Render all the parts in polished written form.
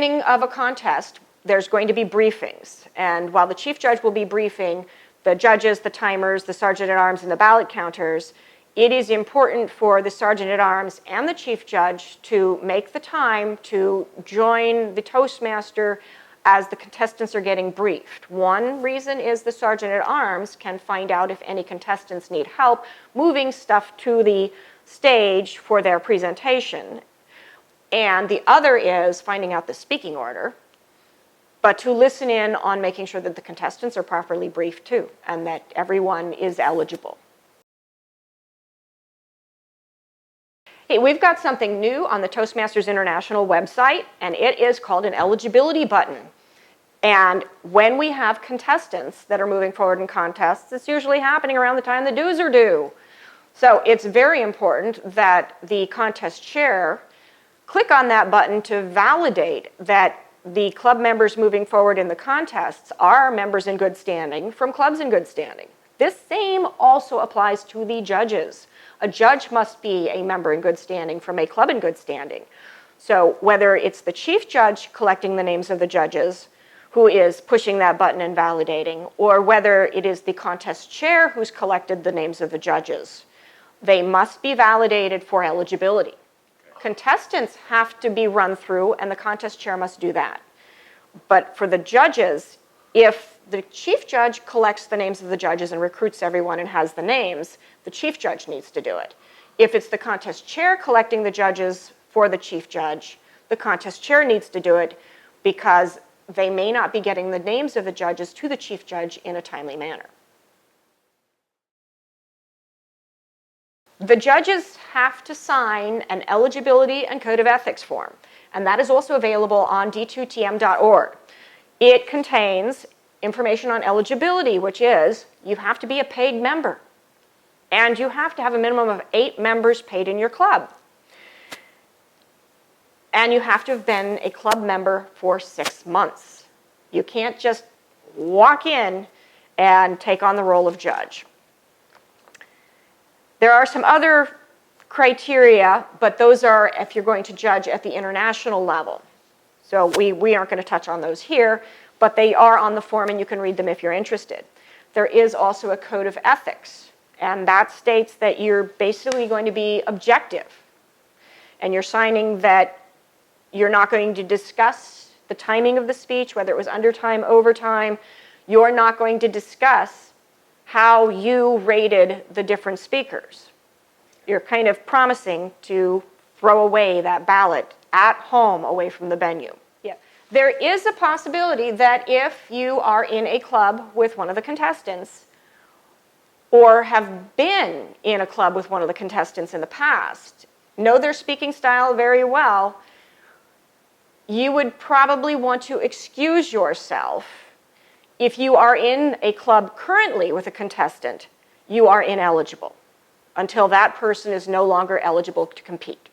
beginning of a contest, there's going to be briefings. And while the chief judge will be briefing the judges, the timers, the sergeant-at-arms, and the ballot counters, it is important for the sergeant-at-arms and the chief judge to make the time to join the Toastmaster as the contestants are getting briefed. One reason is the sergeant-at-arms can find out if any contestants need help moving stuff to the stage for their presentation. And the other is finding out the speaking order, but to listen in on making sure that the contestants are properly briefed too, and that everyone is eligible. Hey, we've got something new on the Toastmasters International website, and it is called an eligibility button. And when we have contestants that are moving forward in contests, it's usually happening around the time the dues are due. So it's very important that the contest chair click on that button to validate that the club members moving forward in the contests are members in good standing from clubs in good standing. This same also applies to the judges. A judge must be a member in good standing from a club in good standing. So whether it's the chief judge collecting the names of the judges who is pushing that button and validating, or whether it is the contest chair who's collected the names of the judges, they must be validated for eligibility. Contestants have to be run through, and the contest chair must do that. But for the judges, if the chief judge collects the names of the judges and recruits everyone and has the names, the chief judge needs to do it. If it's the contest chair collecting the judges for the chief judge, the contest chair needs to do it because they may not be getting the names of the judges to the chief judge in a timely manner. The judges have to sign an eligibility and code of ethics form, and that is also available on d2tm.org. It contains information on eligibility, which is you have to be a paid member, and you have to have a minimum of 8 members paid in your club. And you have to have been a club member for 6 months. You can't just walk in and take on the role of judge. There are some other criteria, but those are if you're going to judge at the international level. So we aren't going to touch on those here, but they are on the form and you can read them if you're interested. There is also a code of ethics, and that states that you're basically going to be objective. And you're signing that you're not going to discuss the timing of the speech, whether it was undertime, overtime. You're not going to discuss how you rated the different speakers. You're kind of promising to throw away that ballot at home away from the venue. Yeah. There is a possibility that if you are in a club with one of the contestants or have been in a club with one of the contestants in the past, know their speaking style very well, you would probably want to excuse yourself. If you are in a club currently with a contestant, you are ineligible until that person is no longer eligible to compete.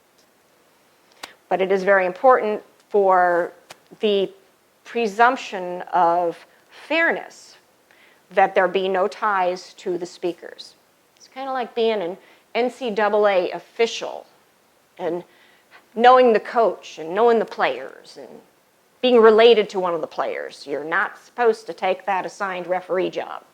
But it is very important for the presumption of fairness that there be no ties to the speakers. It's kind of like being an NCAA official and knowing the coach and knowing the players and being related to one of the players. You're not supposed to take that assigned referee job.